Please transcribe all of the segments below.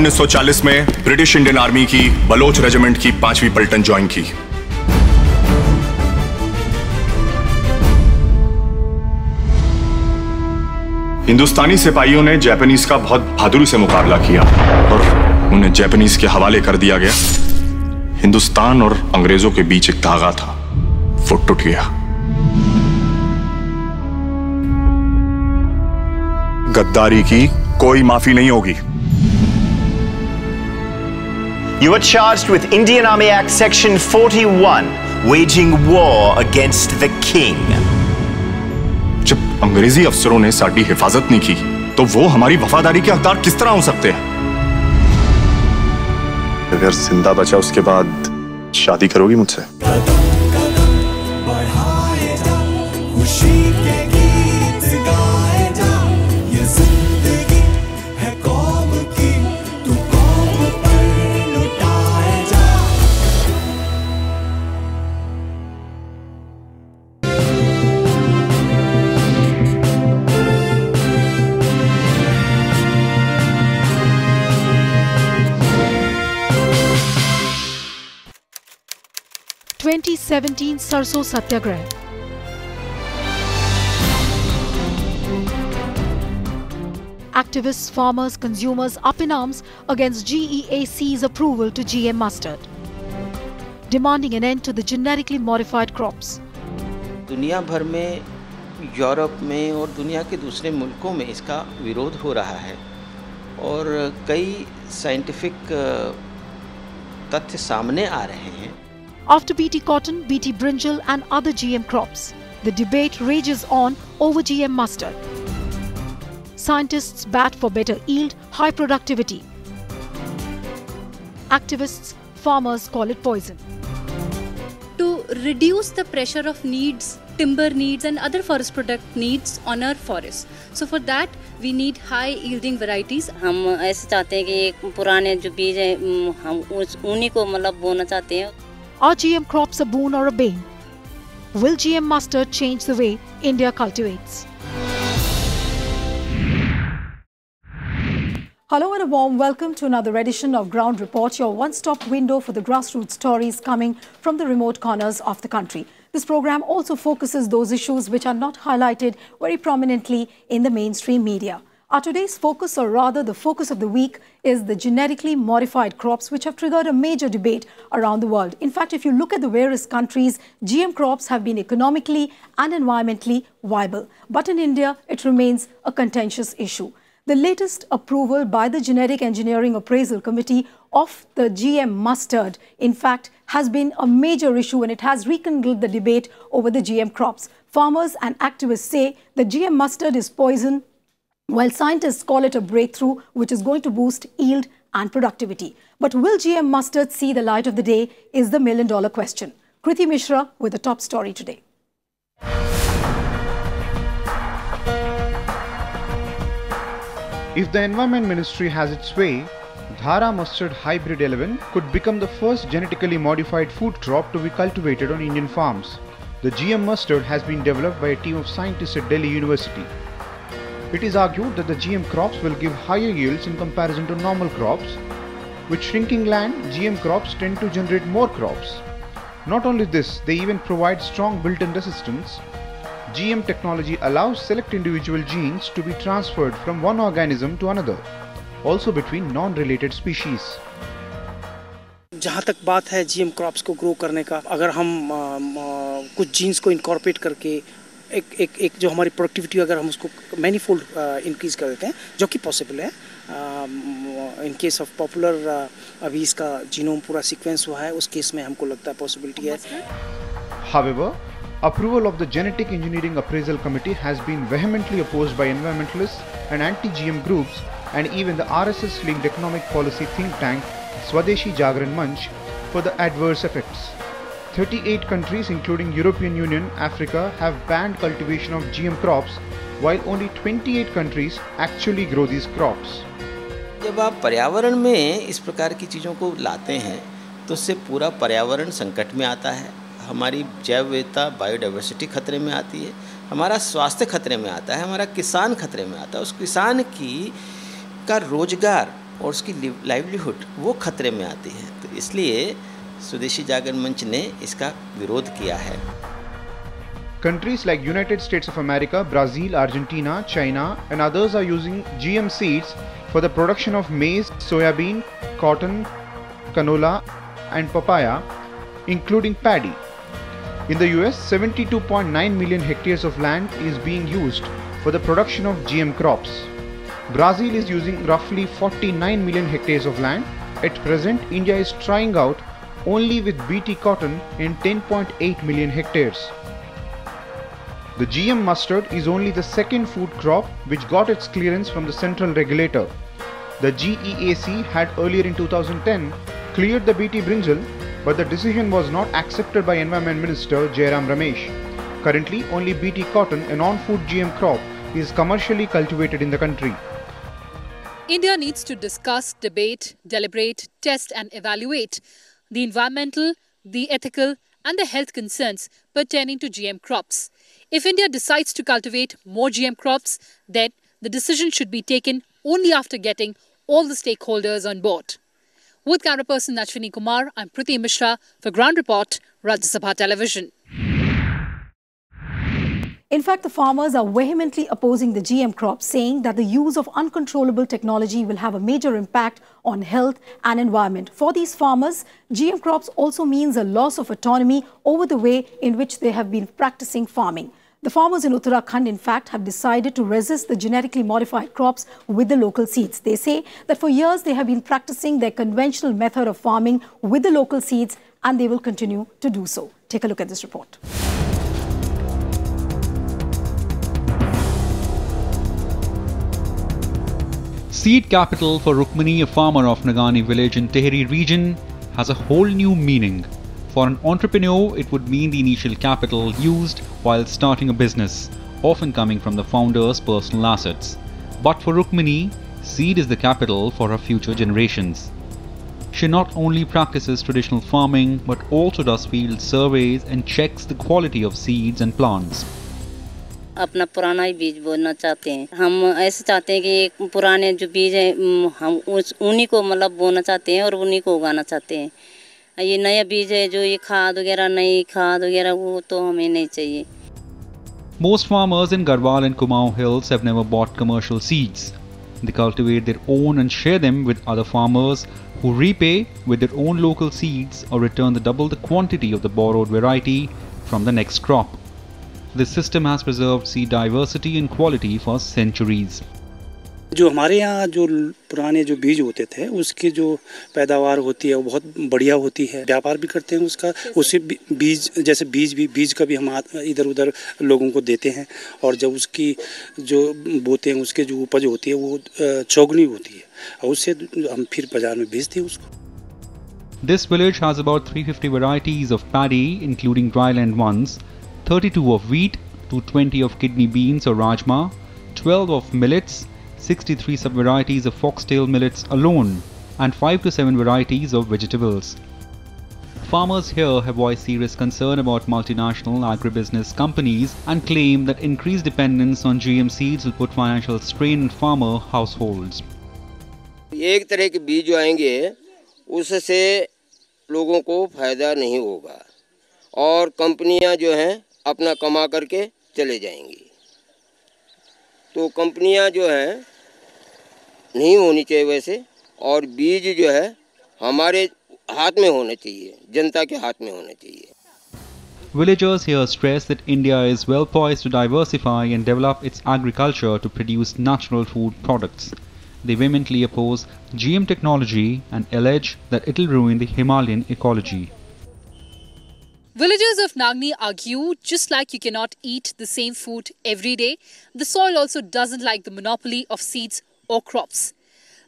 1940 में British Indian army की Bloch regiment की 5वीं पलटन ज्वाइन की। हिंदुस्तानी सिपाहियों ने जापानीज का बहुत बहादुरी से मुकाबला किया और उन्हें जापानीज के हवाले कर दिया गया। हिंदुस्तान और अंग्रेजों के बीच एक धागा था, वो टूट गया। गद्दारी की कोई माफी नहीं होगी। You are charged with Indian Army Act Section 41, waging war against the king. जब अंग्रेजी अफसरों ने साडी हिफाजत नहीं की, तो वो हमारी वफादारी के हकदार किस तरह हो सकते हैं? अगर जिंदा बचा उसके बाद शादी करोगी मुझसे? (2017) सरसों सत्याग्रह। Activists, farmers, consumers up in arms against GEAC's approval to GM mustard, demanding an end to the genetically modified crops. दुनिया भर में, यूरोप में और दुनिया के दूसरे मुल्कों में इसका विरोध हो रहा है और कई साइंटिफिक तथ्य सामने आ रहे हैं। After BT cotton, BT brinjal and other GM crops, the debate rages on over GM mustard. Scientists bat for better yield, high productivity. Activists, farmers call it poison. To reduce the pressure of needs, timber needs and other forest product needs on our forests. So for that we need high yielding varieties. हम ऐसे चाहते हैं कि पुराने जो बीज हैं हम उन्हीं को मतलब बोना चाहते हैं। Are GM crops a boon or a bane? Will GM mustard change the way India cultivates? Hello and a warm welcome to another edition of Ground Report, your one-stop window for the grassroots stories coming from the remote corners of the country. This program also focuses those issues which are not highlighted very prominently in the mainstream media. Our today's focus, or rather the focus of the week, is the genetically modified crops which have triggered a major debate around the world. In fact, if you look at the various countries, GM crops have been economically and environmentally viable. But in India, it remains a contentious issue. The latest approval by the Genetic Engineering Appraisal Committee of the GM mustard, in fact, has been a major issue and it has rekindled the debate over the GM crops. Farmers and activists say the GM mustard is poison, while scientists call it a breakthrough which is going to boost yield and productivity. But will GM mustard see the light of the day is the million-dollar question. Kriti Mishra with the top story today. If the Environment Ministry has its way, Dhara mustard hybrid 11 could become the first genetically modified food crop to be cultivated on Indian farms. The GM mustard has been developed by a team of scientists at Delhi University. It is argued that the GM crops will give higher yields in comparison to normal crops. With shrinking land, GM crops tend to generate more crops. Not only this, they even provide strong built-in resistance. GM technology allows select individual genes to be transferred from one organism to another, also between non-related species. जहाँ तक बात है GM crops को grow करने का, अगर हम कुछ जीन्स को इनकॉर्पोरेट करके एक जो हमारी प्रोडक्टिविटी अगर हम उसको मैनीफोल्ड इंक्रीज कर देते हैं, जो कि पॉसिबल है इन केस ऑफ पॉपुलर, अभी इसका जीनोम पूरा सीक्वेंस हुआ है, उस केस में हमको लगता है पॉसिबिलिटी है। However, approval of the Genetic Engineering Appraisal Committee has been vehemently opposed by environmentalists and anti-GM groups and even the RSS-linked economic policy think tank Swadeshi Jagran Manch for the adverse effects. 38 countries including European Union, Africa have banned cultivation of GM crops, while only 28 countries actually grow these crops. जब आप पर्यावरण में इस प्रकार की चीज़ों को लाते हैं तो उससे पूरा पर्यावरण संकट में आता है, हमारी जैव विविधता बायोडाइवर्सिटी खतरे में आती है, हमारा स्वास्थ्य खतरे में आता है, हमारा किसान खतरे में आता है। उस किसान का रोजगार और उसकी लाइवलीहुड वो खतरे में आती है। तो इसलिए स्वदेशी जागरण मंच ने इसका विरोध किया है। Countries like United States of America, Brazil, Argentina, China and others are using GM seeds for the production of maize, soybean, cotton, canola and papaya, including paddy. In the US, 72.9 million hectares of land is being used for the production of GM crops. Brazil is using roughly 49 million hectares of land. At present, India is trying out only with BT cotton in 10.8 million hectares. The GM mustard is only the second food crop which got its clearance from the central regulator. The GEAC had earlier in 2010 cleared the BT brinjal, but the decision was not accepted by Environment Minister Jairam Ramesh. Currently, only BT cotton, a non-food GM crop, is commercially cultivated in the country. India needs to discuss, debate, deliberate, test and evaluate the environmental, the ethical and the health concerns pertaining to GM crops. If India decides to cultivate more GM crops, then the decision should be taken only after getting all the stakeholders on board. With camera person Ashwini Kumar, I'm Priti Mishra for Ground Report, Rajya Sabha Television. In fact, the farmers are vehemently opposing the GM crops, saying that the use of uncontrollable technology will have a major impact on health and environment. For these farmers, GM crops also means a loss of autonomy over the way in which they have been practicing farming. The farmers in Uttarakhand, in fact, have decided to resist the genetically modified crops with the local seeds. They say that for years they have been practicing their conventional method of farming with the local seeds, and they will continue to do so. Take a look at this report. Seed capital for Rukmini, a farmer of Nagani village in Tehri region, has a whole new meaning. For an entrepreneur, it would mean the initial capital used while starting a business, often coming from the founder's personal assets. But for Rukmini, seed is the capital for her future generations. She not only practices traditional farming, but also does field surveys and checks the quality of seeds and plants. अपना पुराना ही बीज बोना चाहते हैं। हम ऐसे चाहते हैं कि पुराने जो बीज है हम उन्हीं को मतलब बोना चाहते हैं और उन्हीं को उगाना चाहते हैं। ये नया बीज है जो ये खाद वगैरह नई खाद वगैरह वो तो हमें नहीं चाहिए। Most farmers in Garhwal and Kumaon Hills have never bought commercial seeds. They cultivate their own and share them with other farmers who repay with their own local seeds or return double the quantity of the borrowed variety from the next crop. This system has preserved seed diversity and quality for centuries. जो हमारे यहाँ जो पुराने जो बीज होते थे उसकी जो पैदावार होती है वो बहुत बढ़िया होती है। व्यापार भी करते हैं उसका, उससे बीज जैसे बीज का भी हम इधर उधर लोगों को देते हैं और जब उसकी जो बोते हैं उसके जो उपज होती है वो चौगुनी होती है और उससे हम फिर बाजार में बेचते हैं उसको। This village has about 350 varieties of paddy, including dryland ones, 32 of wheat, 220 of kidney beans or rajma, 12 of millets, 63 sub-varieties of foxtail millets alone, and 5 to 7 varieties of vegetables. Farmers here have voiced serious concern about multinational agribusiness companies and claim that increased dependence on GM seeds will put financial strain on farmer households. एक तरह के बीज जो आएंगे उससे लोगों को फायदा नहीं होगा और कंपनियां जो हैं अपना कमा करके चले जाएंगी। तो कंपनियां जो हैं नहीं होनी चाहिए वैसे और बीज जो है हमारे हाथ में होना चाहिए, जनता के हाथ में होना चाहिए। Villagers here stress that India is well poised to diversify and develop its agriculture to produce natural food products. They vehemently oppose GM technology and allege that it will ruin the Himalayan ecology. Villagers of Nagni argue, just like you cannot eat the same food every day, the soil also doesn't like the monopoly of seeds or crops.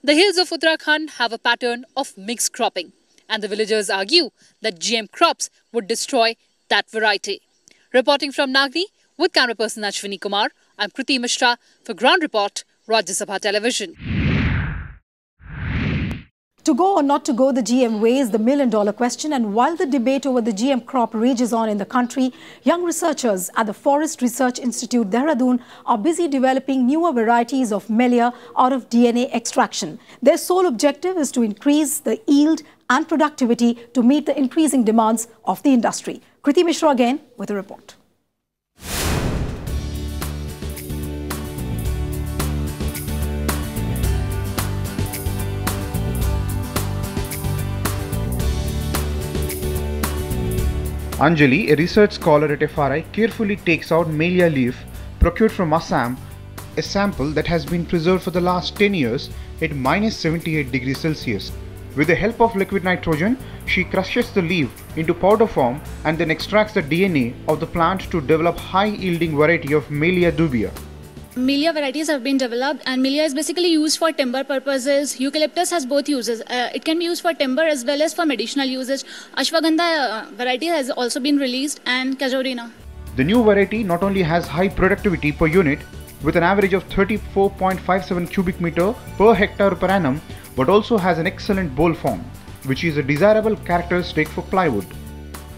The hills of Uttarakhand have a pattern of mixed cropping, and the villagers argue that GM crops would destroy that variety. Reporting from Nagni, with camera person Ashwini Kumar, I'm Priti Mishra for Ground Report, Rajya Sabha Television. To go or not to go, the GM way is the million-dollar question. And while the debate over the GM crop rages on in the country, young researchers at the Forest Research Institute, Dehradun, are busy developing newer varieties of Melia out of DNA extraction. Their sole objective is to increase the yield and productivity to meet the increasing demands of the industry. Kriti Mishra again with a report. Anjali, a research scholar at FRI, carefully takes out Melia leaf procured from Assam, a sample that has been preserved for the last 10 years at -78 degrees Celsius. With the help of liquid nitrogen, she crushes the leaf into powder form and then extracts the DNA of the plant to develop high-yielding variety of Melia dubia. Melia varieties have been developed, and Melia is basically used for timber purposes. Eucalyptus has both uses. It can be used for timber as well as for medicinal usage. Ashwagandha variety has also been released, and Casuarina. The new variety not only has high productivity per unit with an average of 34.57 cubic meter per hectare per annum, but also has an excellent bowl form, which is a desirable characteristic for plywood.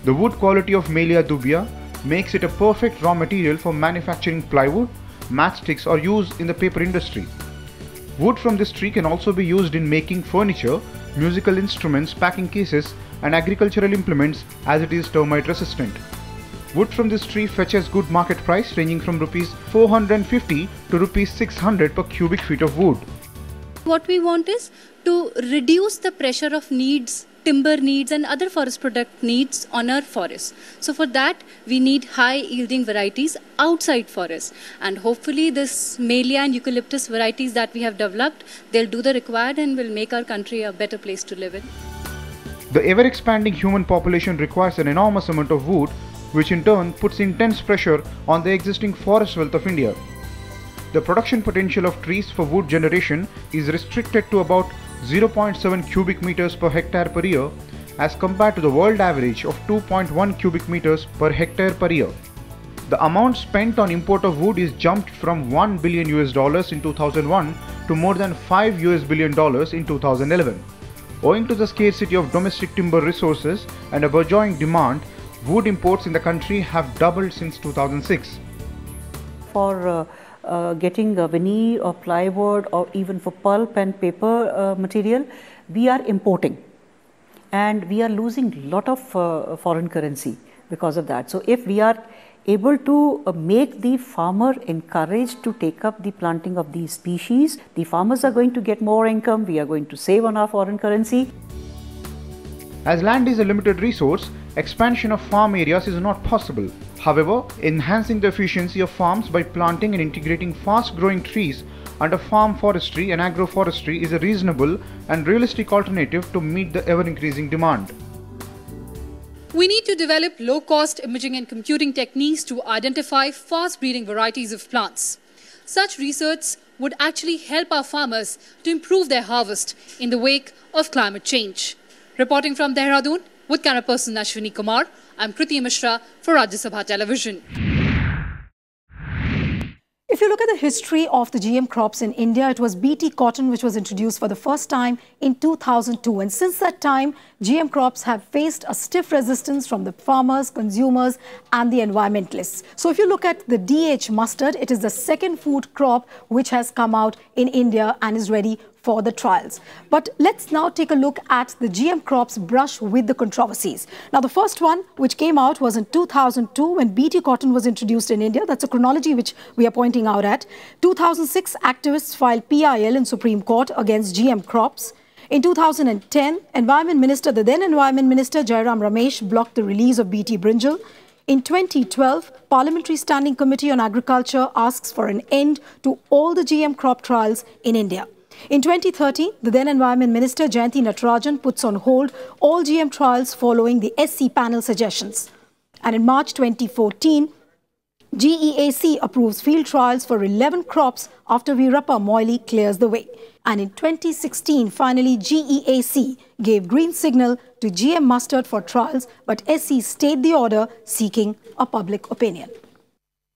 The wood quality of Melia dubia makes it a perfect raw material for manufacturing plywood, matchsticks or used in the paper industry. Wood from this tree can also be used in making furniture, musical instruments, packing cases and agricultural implements, as it is termite resistant. Wood from this tree fetches good market price ranging from rupees 450 to rupees 600 per cubic feet of wood. What we want is to reduce the pressure of timber needs and other forest product needs on our forests. So for that, we need high yielding varieties outside forests. And hopefully this Melia and eucalyptus varieties that we have developed, they'll do the required and will make our country a better place to live in. The ever expanding human population requires an enormous amount of wood, which in turn puts intense pressure on the existing forest wealth of India. The production potential of trees for wood generation is restricted to about 0.7 cubic meters per hectare per year as compared to the world average of 2.1 cubic meters per hectare per year. The amount spent on import of wood is jumped from $1 billion in 2001 to more than $5 billion in 2011. Owing to the scarcity of domestic timber resources and a burgeoning demand, wood imports in the country have doubled since 2006. For getting veneer or plywood or even for pulp and paper material, we are importing and we are losing a lot of foreign currency because of that. So if we are able to make the farmer encouraged to take up the planting of these species, the farmers are going to get more income, we are going to save on our foreign currency. As land is a limited resource, expansion of farm areas is not possible. However, enhancing the efficiency of farms by planting and integrating fast-growing trees under farm forestry and agroforestry is a reasonable and realistic alternative to meet the ever-increasing demand. We need to develop low-cost imaging and computing techniques to identify fast-breeding varieties of plants. Such research would actually help our farmers to improve their harvest in the wake of climate change. Reporting from Dehradun with camera person Ashwini Kumar, I'm Kriti Mishra for Rajya Sabha Television. If you look at the history of the GM crops in India, it was BT cotton which was introduced for the first time in 2002. And since that time, GM crops have faced a stiff resistance from the farmers, consumers and the environmentalists. So if you look at the DH mustard, it is the second food crop which has come out in India and is ready for the trials. But let's now take a look at the GM crops brush with the controversies. Now, the first one which came out was in 2002 when BT cotton was introduced in India. That's a chronology which we are pointing out at. 2006, activists filed PIL in Supreme Court against GM crops. In 2010, the then Environment Minister Jairam Ramesh blocked the release of BT brinjal. In 2012, Parliamentary Standing Committee on Agriculture asks for an end to all the GM crop trials in India. In 2013, the then Environment Minister Jayanti Natarajan puts on hold all GM trials following the SC panel suggestions. And in March 2014, GEAC approves field trials for 11 crops after Veerappa Moily clears the way. And in 2016, finally, GEAC gave green signal to GM mustard for trials, but SC stayed the order, seeking a public opinion.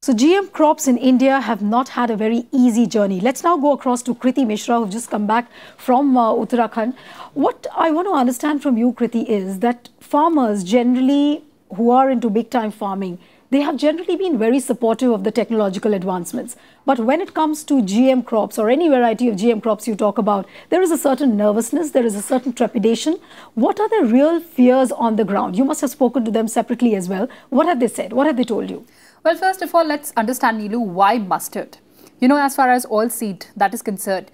So GM crops in India have not had a very easy journey. Let's now go across to Kriti Mishra, who've just come back from Uttarakhand. What I want to understand from you, Kriti, is that farmers generally who are into big-time farming, they have generally been very supportive of the technological advancements. But when it comes to GM crops or any variety of GM crops you talk about, there is a certain nervousness, there is a certain trepidation. What are the real fears on the ground? You must have spoken to them separately as well. What have they said? What have they told you? Well, first of all, let's understand, Neelu, why mustard? You know, as far as oilseed that is concerned,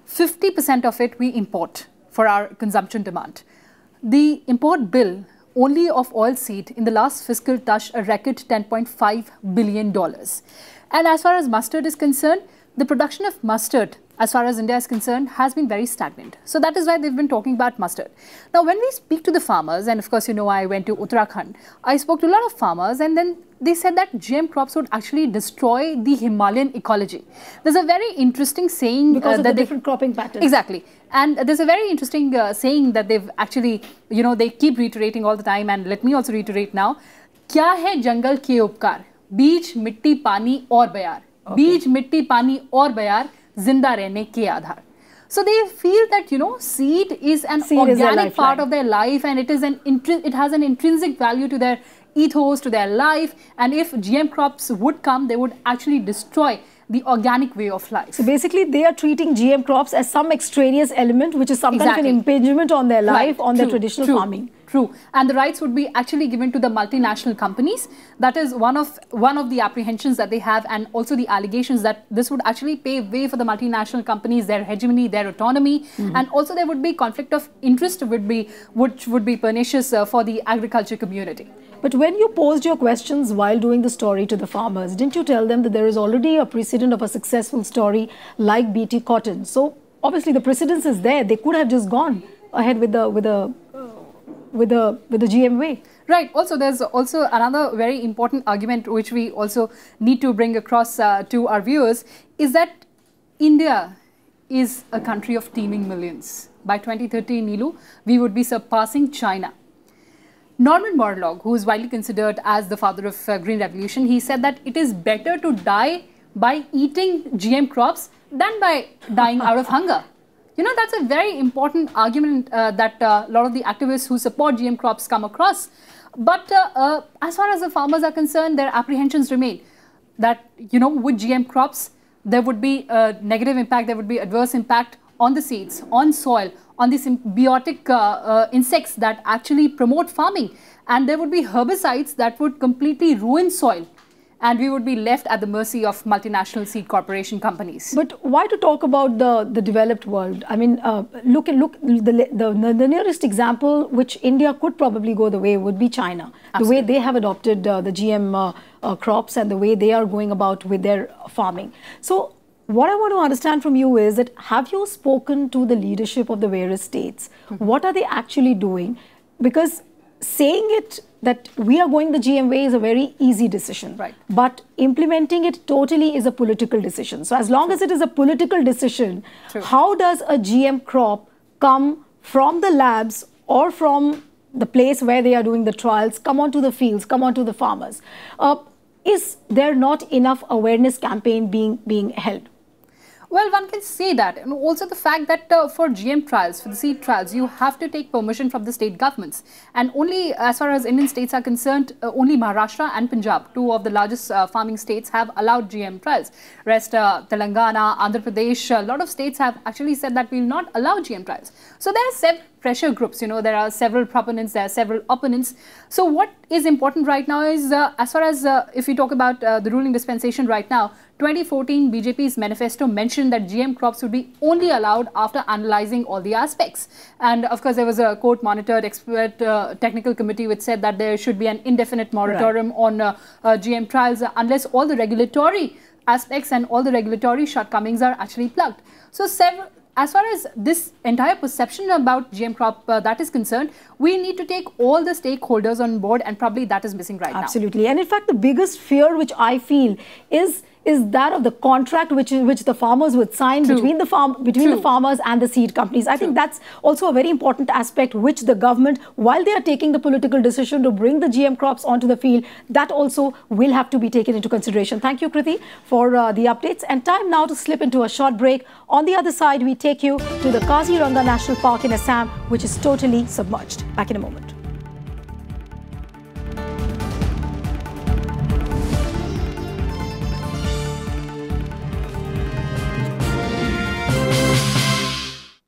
50% of it we import for our consumption demand. The import bill only of oilseed in the last fiscal touched a record $10.5 billion. And as far as mustard is concerned, the production of mustard, as far as India is concerned, has been very stagnant. So that is why they've been talking about mustard. Now, when we speak to the farmers, and of course, you know, I went to Uttarakhand, I spoke to a lot of farmers, and then they said that GM crops would actually destroy the Himalayan ecology. There's a very interesting saying because of the different cropping patterns. Exactly. And there's a very interesting saying that they've actually, you know, they keep reiterating all the time, and let me also reiterate now. क्या है जंगल के उपकार? बीज, मिट्टी, पानी और बयार. बीज, मिट्टी, पानी और बयार जिंदा रहने के आधार. So they feel that, you know, seed is an organic part of their life, and it has an intrinsic value to their ethos, to their life, and if GM crops would come, they would actually destroy the organic way of life. So basically they are treating GM crops as some extraneous element which is some kind of an impingement on their life, on their traditional farming. True. And the rights would be actually given to the multinational companies. That is one of the apprehensions that they have, and also the allegations that this would actually pave way for the multinational companies, their hegemony, their autonomy, and also there would be conflict of interest which would be pernicious for the agriculture community. But when you posed your questions while doing the story to the farmers, didn't you tell them that there is already a precedent of a successful story like BT Cotton? So obviously the precedence is there. They could have just gone ahead with the GM way. Right. Also, there's also another very important argument which we also need to bring across to our viewers, is that India is a country of teeming millions. By 2030, Neelu, we would be surpassing China. Norman Borlaug, who is widely considered as the father of Green Revolution, he said that it is better to die by eating GM crops than by dying out of hunger. You know, that's a very important argument that a lot of the activists who support GM crops come across. But as far as the farmers are concerned, their apprehensions remain that, you know, with GM crops, there would be a negative impact, there would be adverse impact on the seeds, on soil, on the symbiotic insects that actually promote farming. And there would be herbicides that would completely ruin soil. And we would be left at the mercy of multinational seed corporation companies. But why to talk about the developed world? I mean, look, the nearest example which India could probably go the way would be China. Absolutely. The way they have adopted the GM crops and the way they are going about with their farming. So what I want to understand from you is that, have you spoken to the leadership of the various states? What are they actually doing? Because saying it that we are going the GM way is a very easy decision. Right. But implementing it totally is a political decision. So as long as it is a political decision, how does a GM crop come from the labs or from the place where they are doing the trials, come onto the fields, come onto the farmers? Is there not enough awareness campaign being held? Well, one can say that. And also the fact that for GM trials, for the seed trials, you have to take permission from the state governments. And only, as far as Indian states are concerned, only Maharashtra and Punjab, two of the largest farming states, have allowed GM trials. Rest, Telangana, Andhra Pradesh, a lot of states have actually said that we will not allow GM trials. So there are several pressure groups, you know, there are several proponents, there are several opponents. So what is important right now is, as far as if we talk about the ruling dispensation right now, 2014 BJP's manifesto mentioned that GM crops would be only allowed after analyzing all the aspects. And of course, there was a court-monitored expert technical committee which said that there should be an indefinite moratorium on GM trials unless all the regulatory aspects and all the regulatory shortcomings are actually plugged. So as far as this entire perception about GM crop that is concerned, we need to take all the stakeholders on board, and probably that is missing right now. Absolutely. And in fact, the biggest fear which I feel is that of the contract which the farmers would sign between the farmers and the seed companies. I think that's also a very important aspect which the government, while they are taking the political decision to bring the GM crops onto the field, that also will have to be taken into consideration. Thank you, Kriti, for the updates. And time now to slip into a short break. On the other side, we take you to the Kaziranga National Park in Assam, which is totally submerged. Back in a moment.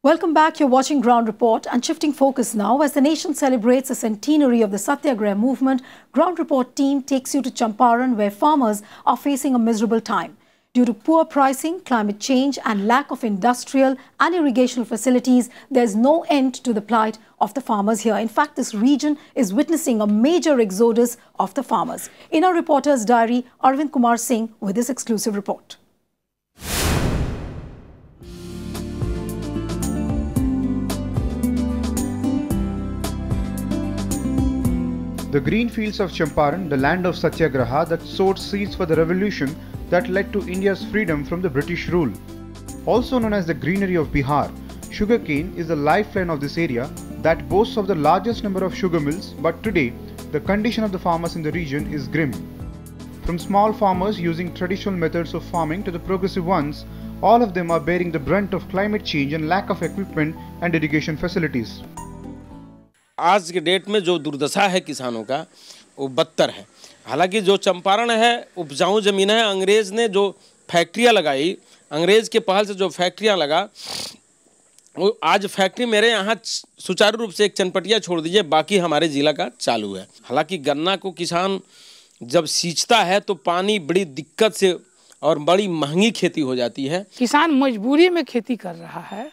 Welcome back. You're watching Ground Report, and shifting focus now as the nation celebrates the centenary of the Satyagraha movement. Ground Report team takes you to Champaran, where farmers are facing a miserable time. Due to poor pricing, climate change and lack of industrial and irrigation facilities, there's no end to the plight of the farmers here. In fact, this region is witnessing a major exodus of the farmers. In our reporter's diary, Arvind Kumar Singh with this exclusive report. The green fields of Champaran, the land of Satyagraha that sowed seeds for the revolution that led to India's freedom from the British rule. Also known as the greenery of Bihar, sugarcane is the lifeline of this area that boasts of the largest number of sugar mills, but today the condition of the farmers in the region is grim. From small farmers using traditional methods of farming to the progressive ones, all of them are bearing the brunt of climate change and lack of equipment and irrigation facilities. आज के date में जो दुर्दशा है किसानों का वो बदतर है। हालांकि जो चंपारण है उपजाऊ ज़मीन है, अंग्रेज़ ने जो फैक्ट्रियां लगाई, अंग्रेज़ के पहल से जो फैक्ट्रियां लगा, वो आज फैक्ट्री मेरे यहाँ सुचारू रूप से एक चनपटिया छोड़ दीजिए, बाकी हमारे ज़िला का चालू है। हालांकि गन्ना को किसान जब सींचता है तो पानी बड़ी दिक्कत से और बड़ी महंगी खेती हो जाती है। किसान मजबूरी में खेती कर रहा है,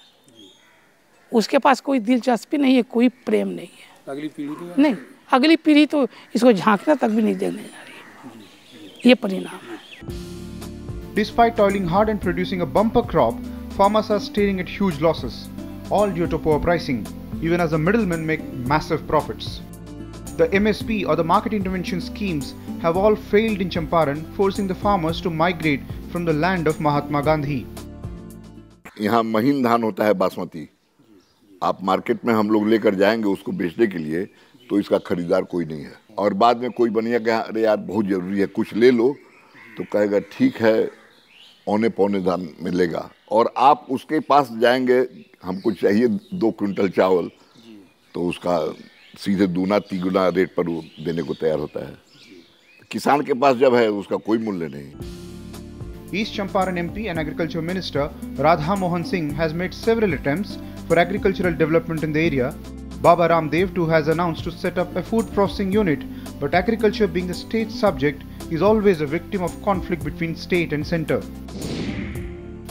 उसके पास कोई दिलचस्पी नहीं है, कोई प्रेम नहीं है। अगली पीढ़ी नहीं, अगली पीढ़ी तो इसको झांकना तक भी नहीं देने जा रही। ये परिणाम है। Despite toiling hard and producing a bumper crop, farmers are staring at huge losses, all due to poor pricing, even as the middlemen make massive profits. The MSP or the market intervention schemes have all failed in Champaran, forcing the farmers to migrate from the land of Mahatma Gandhi. यहाँ महीन धान होता है बासमती, आप market में हम लोग लेकर जाएंगे उसको बेचने के लिए, तो इसका खरीदार कोई नहीं है। और बाद में कोई बनिया कहे अरे यार बहुत ज़रूरी है कुछ ले लो, तो कहेगा ठीक है औने पौने दाम मिलेगा। और आप उसके पास जाएंगे हमको चाहिए 2 क्विंटल चावल, तो उसका सीधे दूना तिगुना रेट पर वो देने को तैयार होता है। किसान के पास जब है उसका कोई मूल्य नहीं। East Champaran MP and Agriculture Minister Radha Mohan Singh has made several attempts for agricultural development in the area. Baba Ramdev too has announced to set up a food processing unit, but agriculture being the state subject is always a victim of conflict between state and centre.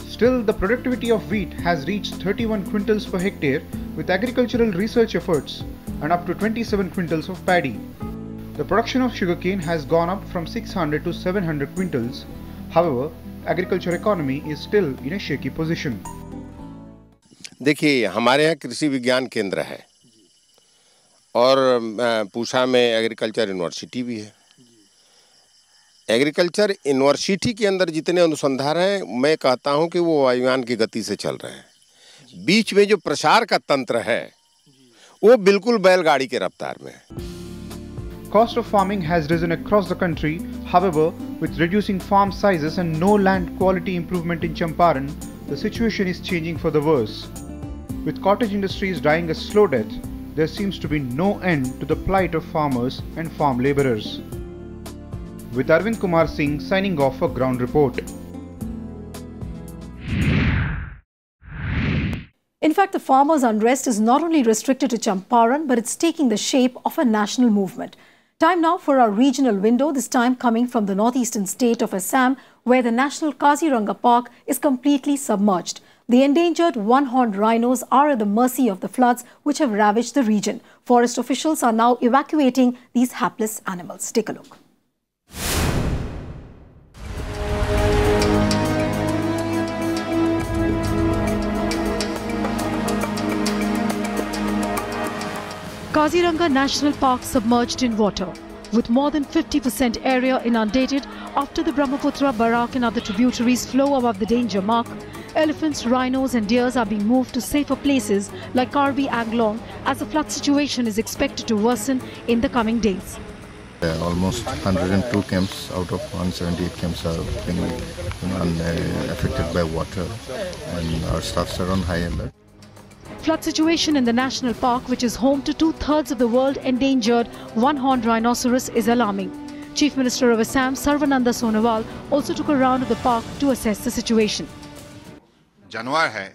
Still, the productivity of wheat has reached 31 quintals per hectare with agricultural research efforts and up to 27 quintals of paddy. The production of sugarcane has gone up from 600 to 700 quintals. However, agriculture economy is still in a shaky position. देखिए हमारे यहाँ कृषि विज्ञान केंद्र है और पूसा में agriculture university भी है। एग्रीकल्चर यूनिवर्सिटी के अंदर जितने अनुसंधान हैं मैं कहता हूँ कि वो वायुयान की गति से चल रहे हैं। बीच में जो प्रसार का तंत्र है वो बिल्कुल बैलगाड़ी के रफ्तार में है। Cost of farming has risen across the country. However, with reducing farm sizes and no land quality improvement in Champaran, the situation is changing for the worse. With cottage industries dying a slow death, there seems to be no end to the plight of farmers and farm labourers. With Arvind Kumar Singh signing off for Ground Report. In fact, the farmers' unrest is not only restricted to Champaran, but it's taking the shape of a national movement. Time now for our regional window, this time coming from the northeastern state of Assam, where the National Kaziranga Park is completely submerged. The endangered one-horned rhinos are at the mercy of the floods which have ravaged the region. Forest officials are now evacuating these hapless animals. Take a look. Kaziranga National Park submerged in water, with more than 50% area inundated after the Brahmaputra, Barak and other tributaries flow above the danger mark. Elephants, rhinos and deers are being moved to safer places like Karbi Anglong as the flood situation is expected to worsen in the coming days. Almost 102 camps out of 178 camps are being affected by water, and our staffs are on high alert. Flood situation in the national park, which is home to 2/3 of the world endangered one-horned rhinoceros, is alarming. Chief Minister of Assam, Sarvananda Sonowal, also took a round of the park to assess the situation. जानवर है,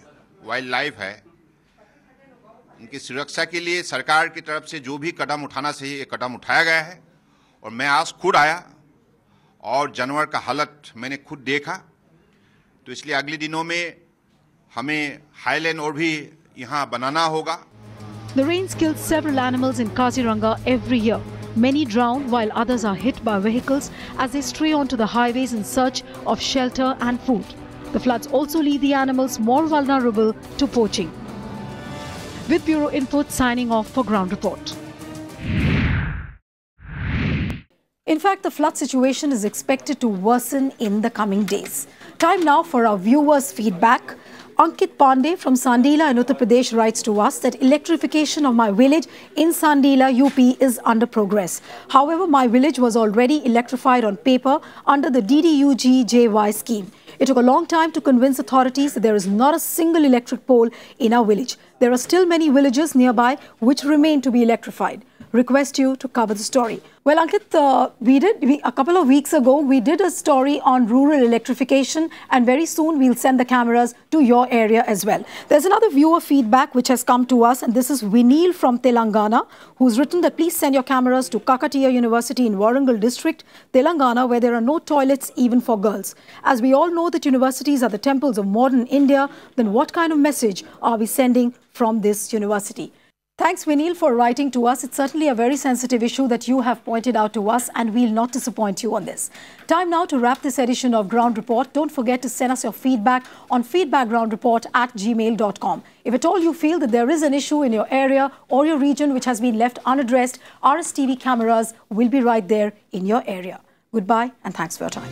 wild life है, उनकी सुरक्षा के लिए सरकार की तरफ से जो भी कदम उठाना चाहिए, ये कदम उठाया गया है। और मैं आज खुद आया और जानवर का हालत मैंने खुद देखा, तो इसलिए अगले दिनों में हमें हाईलैंड और भी यहाँ बनाना होगा। The rains killed several animals in Kaziranga every year. Many drown while others are hit by vehicles as they stray onto the highways in search of shelter and food. The floods also leave the animals more vulnerable to poaching. With Bureau Input, signing off for Ground Report. In fact, the flood situation is expected to worsen in the coming days. Time now for our viewers' feedback. Ankit Pandey from Sandila in Uttar Pradesh writes to us that electrification of my village in Sandila, UP is under progress. However, my village was already electrified on paper under the DDU-GJY scheme. It took a long time to convince authorities that there is not a single electric pole in our village. There are still many villages nearby which remain to be electrified. Request you to cover the story. Well, Ankit, a couple of weeks ago, we did a story on rural electrification, and very soon we'll send the cameras to your area as well. There's another viewer feedback which has come to us, and this is Vinil from Telangana, who's written that please send your cameras to Kakatiya University in Warangal district, Telangana, where there are no toilets even for girls. As we all know that universities are the temples of modern India, then what kind of message are we sending from this university? Thanks, Vinil, for writing to us. It's certainly a very sensitive issue that you have pointed out to us, and we'll not disappoint you on this. Time now to wrap this edition of Ground Report. Don't forget to send us your feedback on feedbackgroundreport@gmail.com. If at all you feel that there is an issue in your area or your region which has been left unaddressed, RSTV cameras will be right there in your area. Goodbye and thanks for your time.